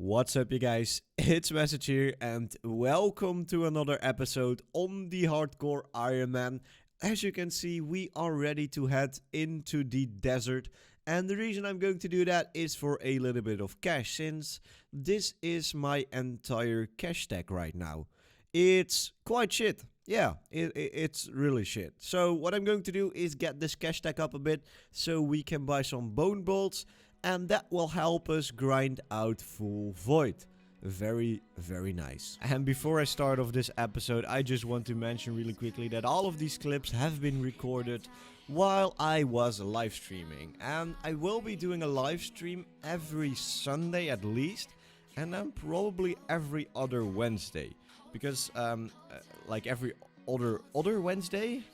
What's up, you guys? It's Message here, and welcome to another episode on the Hardcore Ironman. As you can see, we are ready to head into the desert, and the reason I'm going to do that is for a little bit of cash, since this is my entire cash stack right now. It's quite shit. Yeah, it's really shit. So what I'm going to do is get this cash stack up a bit so we can buy some bone bolts, and that will help us grind out full void. Very, very nice. And before I start off this episode, I just want to mention really quickly that all of these clips have been recorded while I was live streaming. And I will be doing a live stream every Sunday at least, and then probably every other Wednesday. Because, like every other Wednesday?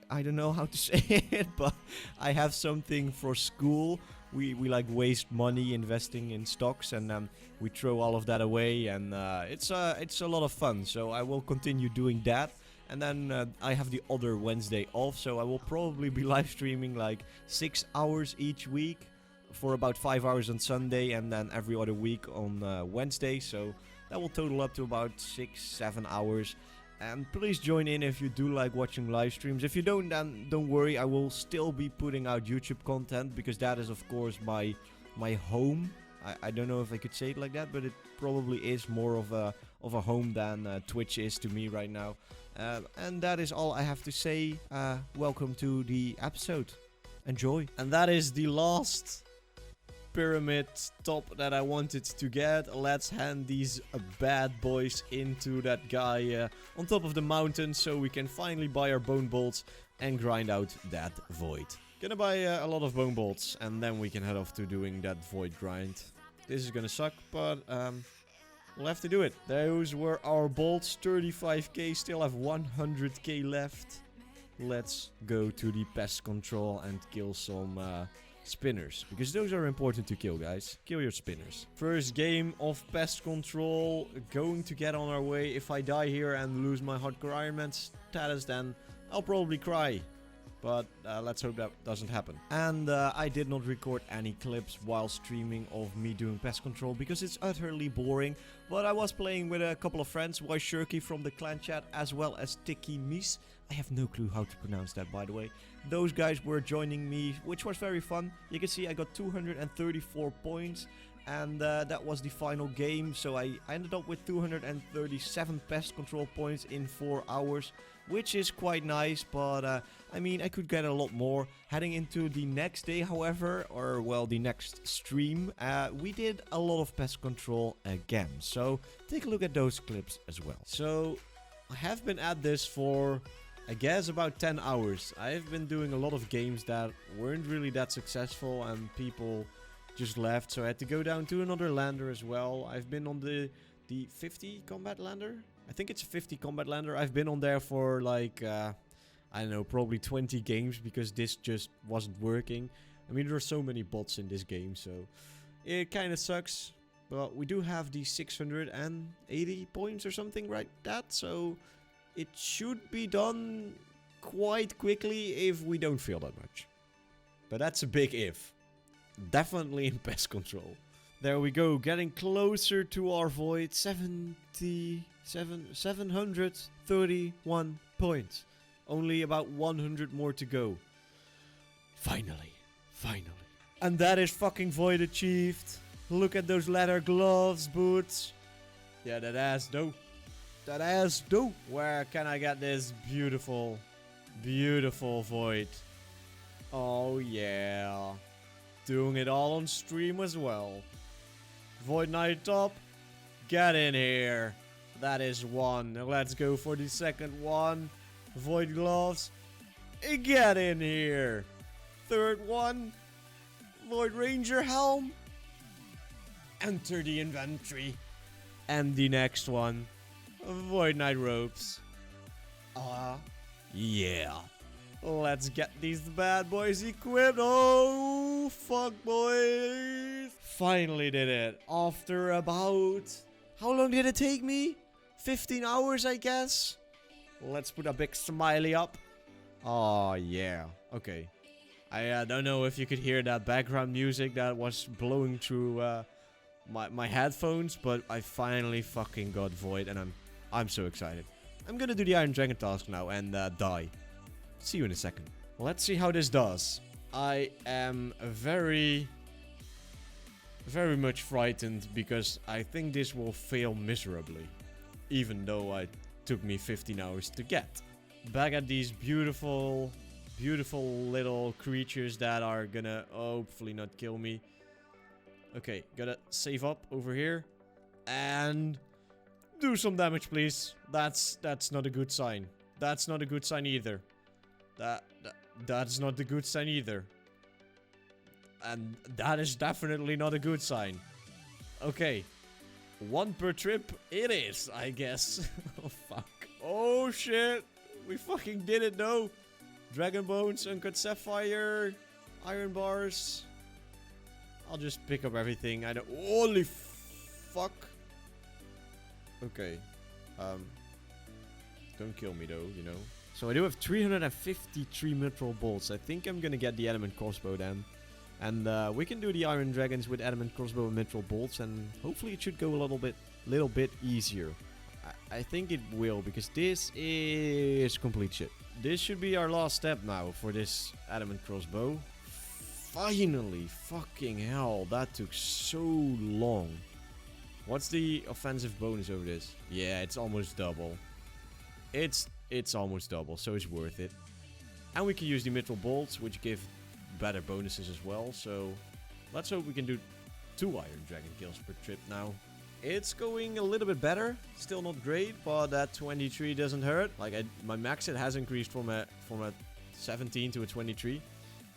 I don't know how to say it, but I have something for school. We like waste money investing in stocks, and we throw all of that away, and it's a lot of fun. So I will continue doing that, and then I have the other Wednesday off, so I will probably be live streaming like 6 hours each week for about 5 hours on Sunday, and then every other week on Wednesday. So that will total up to about 6-7 hours. And please join in if you do like watching live streams. If you don't, then don't worry, I will still be putting out YouTube content, because that is of course my home. I don't know if I could say it like that, but it probably is more of a home than Twitch is to me right now. And that is all I have to say. Welcome to the episode. Enjoy. And that is the last pyramid top that I wanted to get. Let's hand these bad boys into that guy on top of the mountain, so we can finally buy our bone bolts and grind out that void. Gonna buy a lot of bone bolts, and then we can head off to doing that void grind. This is gonna suck, but we'll have to do it. Those were our bolts, 35k, still have 100k left. Let's go to the pest control and kill some spinners, because those are important to kill, guys. Kill your spinners. First game of pest control going to get on our way. If I die here and lose my hardcore Ironman status, then I'll probably cry. But let's hope that doesn't happen. And I did not record any clips while streaming of me doing pest control, because it's utterly boring. But I was playing with a couple of friends, Voicians from the clan chat, as well as Tiki Mies. I have no clue how to pronounce that, by the way. Those guys were joining me, which was very fun. You can see I got 234 points. And that was the final game, so I ended up with 237 pest control points in 4 hours, which is quite nice, but I mean, I could get a lot more. Heading into the next day, however, or well, the next stream, we did a lot of pest control again, so take a look at those clips as well. So, I have been at this for, I guess, about 10 hours. I have been doing a lot of games that weren't really that successful, and people just left, so I had to go down to another lander as well. I've been on the 50 combat lander. I think it's a 50 combat lander. I've been on there for like, I don't know, probably 20 games, because this just wasn't working. I mean, there are so many bots in this game, so it kind of sucks. But we do have the 680 points or something like that, so it should be done quite quickly if we don't fail that much. But that's a big if. Definitely in pest control. There we go, getting closer to our void. 731 points. Only about 100 more to go. Finally. And that is fucking void achieved. Look at those leather gloves, boots. Yeah, that ass though. Where can I get this beautiful void? Oh yeah. Doing it all on stream as well. Void Knight top. Get in here. That is one. Now let's go for the second one. Void gloves. Get in here. Third one. Void Ranger helm. Enter the inventory. And the next one. Void Knight ropes. Yeah. Let's get these bad boys equipped. Oh, fuck, boys. Finally did it. After about... how long did it take me? 15 hours, I guess. Let's put a big smiley up. Oh, yeah. Okay. I don't know if you could hear that background music that was blowing through my headphones, but I finally fucking got Void, and I'm so excited. I'm gonna do the Iron Dragon task now and die. See you in a second. Let's see how this does. I am very much frightened because I think this will fail miserably, even though it took me 15 hours to get. Back at these beautiful little creatures that are gonna hopefully not kill me. Okay, gotta save up over here and do some damage, please. That's not a good sign. That's not a good sign either. That's not a good sign either. And that is definitely not a good sign. Okay. 1 per trip it is, I guess. Oh, fuck. Oh, shit. We fucking did it, though. Dragon Bones, Uncut Sapphire, Iron Bars. I'll just pick up everything. I don't... Holy fuck. Okay. Don't kill me, though, you know. So I do have 353 Mithril Bolts. I think I'm gonna get the Adamant Crossbow then. And we can do the Iron Dragons with Adamant Crossbow and Mithril Bolts. And hopefully it should go a little bit easier. I think it will, because this is complete shit. This should be our last step now for this Adamant Crossbow. Finally! Fucking hell, that took so long. What's the offensive bonus over this? Yeah, it's almost double. It's almost double, so it's worth it. And we can use the Mithril Bolts, which give better bonuses as well. So let's hope we can do 2 Iron Dragon kills per trip now. It's going a little bit better. Still not great, but that 23 doesn't hurt. Like, my max hit has increased from a 17 to a 23.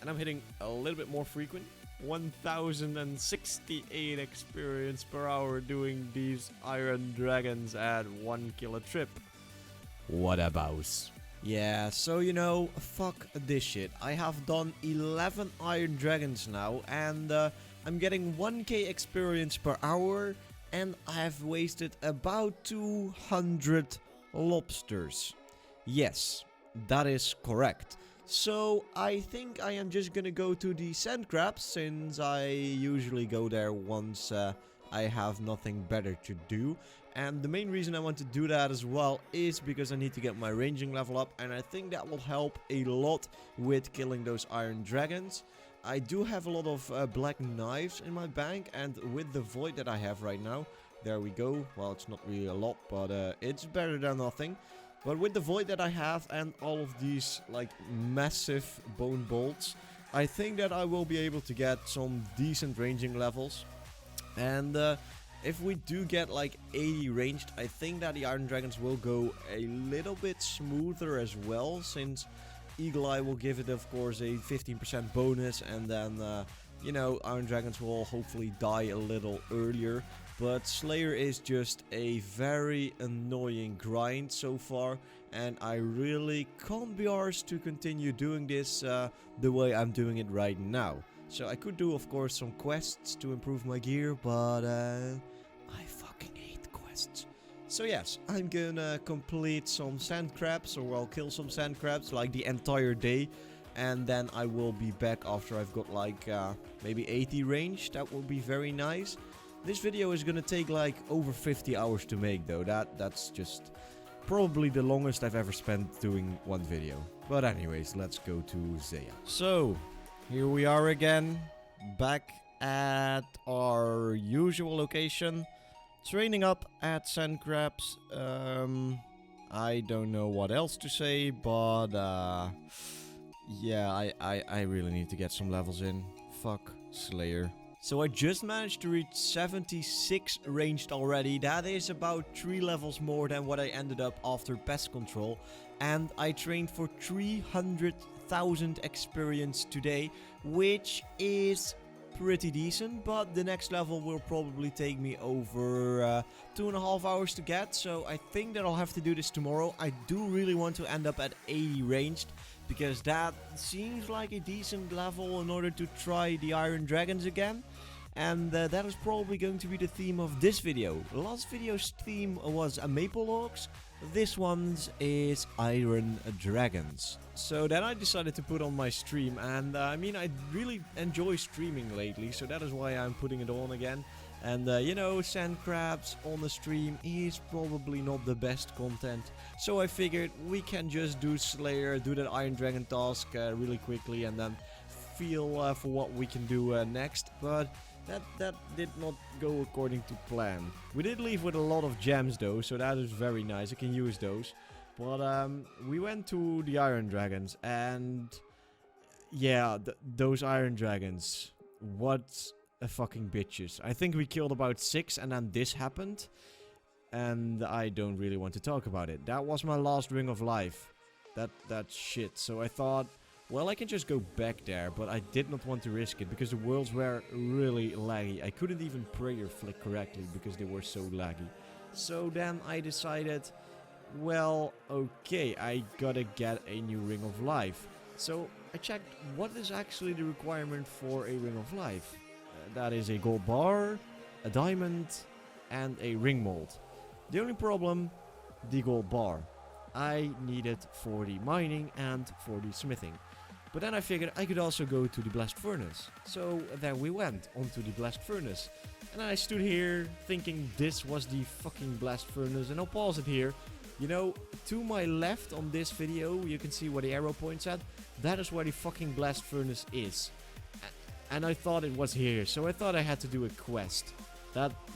And I'm hitting a little bit more frequent. 1068 experience per hour doing these Iron Dragons at 1 kill a trip. What a boss. Yeah, so you know, fuck this shit. I have done 11 Iron Dragons now, and I'm getting 1k experience per hour, and I have wasted about 200 lobsters. Yes, that is correct. So I think I am just gonna go to the sand crabs, since I usually go there once I have nothing better to do. And the main reason I want to do that as well is because I need to get my ranging level up, and I think that will help a lot with killing those Iron Dragons. I do have a lot of black knives in my bank, and with the void that I have right now, there we go. Well, it's not really a lot, but it's better than nothing. But with the void that I have and all of these like massive bone bolts, I think that I will be able to get some decent ranging levels. And if we do get like 80 ranged, I think that the Iron Dragons will go a little bit smoother as well, since Eagle Eye will give it, of course, a 15% bonus, and then, you know, Iron Dragons will hopefully die a little earlier. But Slayer is just a very annoying grind so far, and I really can't be arsed to continue doing this the way I'm doing it right now. So I could do, of course, some quests to improve my gear, but I fucking hate quests. So yes, I'm gonna complete some sand crabs, or I'll kill some sand crabs like the entire day. And then I will be back after I've got like maybe 80 range. That will be very nice. This video is gonna take like over 50 hours to make though. That's just probably the longest I've ever spent doing one video. But anyways, let's go to Zeya. So, here we are again. Back at our usual location. Training up at sand crabs. I don't know what else to say, but yeah, I really need to get some levels in. Fuck Slayer. So I just managed to reach 76 ranged already. That is about 3 levels more than what I ended up after pest control. And I trained for 300,000 experience today, which is pretty decent, but the next level will probably take me over 2.5 hours to get, so I think that I'll have to do this tomorrow. I do really want to end up at 80 ranged, because that seems like a decent level in order to try the Iron Dragons again. And that is probably going to be the theme of this video. The last video's theme was Maple Logs. This one's is Iron Dragons. So then I decided to put on my stream, and I mean, I really enjoy streaming lately, so that is why I'm putting it on again. And sand crabs on the stream is probably not the best content. So I figured we can just do Slayer, do that Iron Dragon task really quickly, and then feel for what we can do next. But that did not go according to plan. We did leave with a lot of gems though, so that is very nice. I can use those. But we went to the Iron Dragons, and yeah, those Iron Dragons, what a fucking bitches. I think we killed about 6 and then this happened. And I don't really want to talk about it. That was my last ring of life. That shit. So I thought, well, I can just go back there, but I did not want to risk it because the worlds were really laggy. I couldn't even prayer flick correctly because they were so laggy. So then I decided, well, okay, I gotta get a new ring of life. So I checked what is actually the requirement for a ring of life. That is a gold bar, a diamond, and a ring mold. The only problem, the gold bar. I needed for the mining and for the smithing. But then I figured I could also go to the blast furnace. So then we went onto the blast furnace. And I stood here thinking this was the fucking blast furnace. And I'll pause it here. You know, to my left on this video, you can see where the arrow points at. That is where the fucking blast furnace is. And I thought it was here, so I thought I had to do a quest.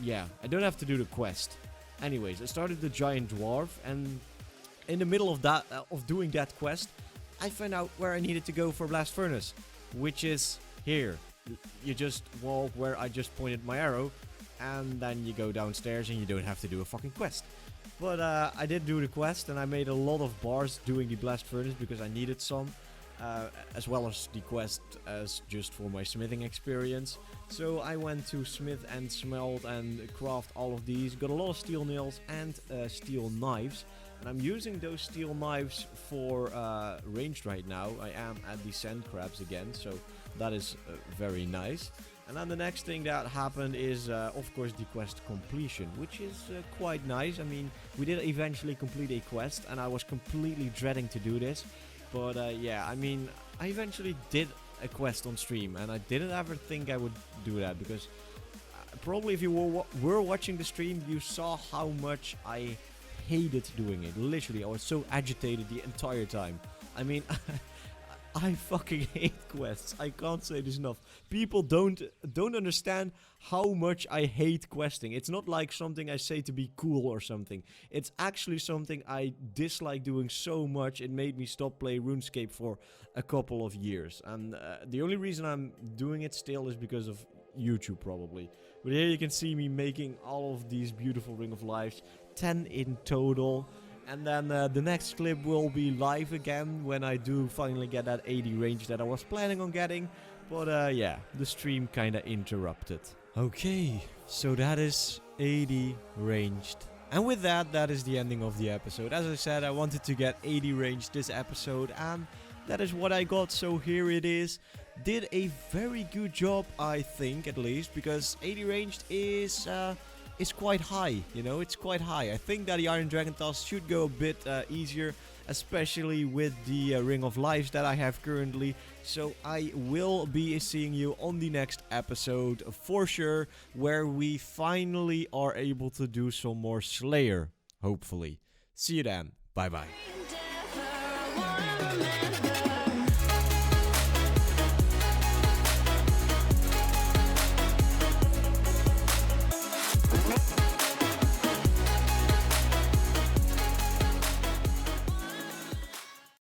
Yeah, I don't have to do the quest. Anyways, I started the giant dwarf, and in the middle of doing that quest, I found out where I needed to go for blast furnace, which is here. You just walk where I just pointed my arrow, and then you go downstairs and you don't have to do a fucking quest. But I did do the quest, and I made a lot of bars doing the blast furnace because I needed some. As well as the quest as just for my smithing experience. So I went to smith and smelt and craft all of these. Got a lot of steel nails and steel knives. And I'm using those steel knives for ranged right now. I am at the sand crabs again, so that is very nice. And then the next thing that happened is, of course, the quest completion, which is quite nice. I mean, we did eventually complete a quest, and I was completely dreading to do this. But yeah, I mean, I eventually did a quest on stream, and I didn't ever think I would do that, because probably if you were watching the stream, you saw how much I hated doing it. Literally, I was so agitated the entire time. I mean, I fucking hate quests. I can't say this enough. People don't understand how much I hate questing. It's not like something I say to be cool or something. It's actually something I dislike doing so much. It made me stop playing RuneScape for a couple of years. And the only reason I'm doing it still is because of YouTube probably. But here you can see me making all of these beautiful Ring of Lives. 10 in total. And then the next clip will be live again when I do finally get that 80 range that I was planning on getting. But yeah, the stream kinda interrupted. Okay, so that is 80 ranged. And with that, that is the ending of the episode. As I said, I wanted to get 80 ranged this episode, and that is what I got, so here it is. Did a very good job, I think, at least, because 80 ranged is quite high, you know, it's quite high. I think that the Iron Dragon task should go a bit easier, especially with the Ring of Lives that I have currently. So I will be seeing you on the next episode for sure, where we finally are able to do some more Slayer, hopefully. See you then. Bye bye.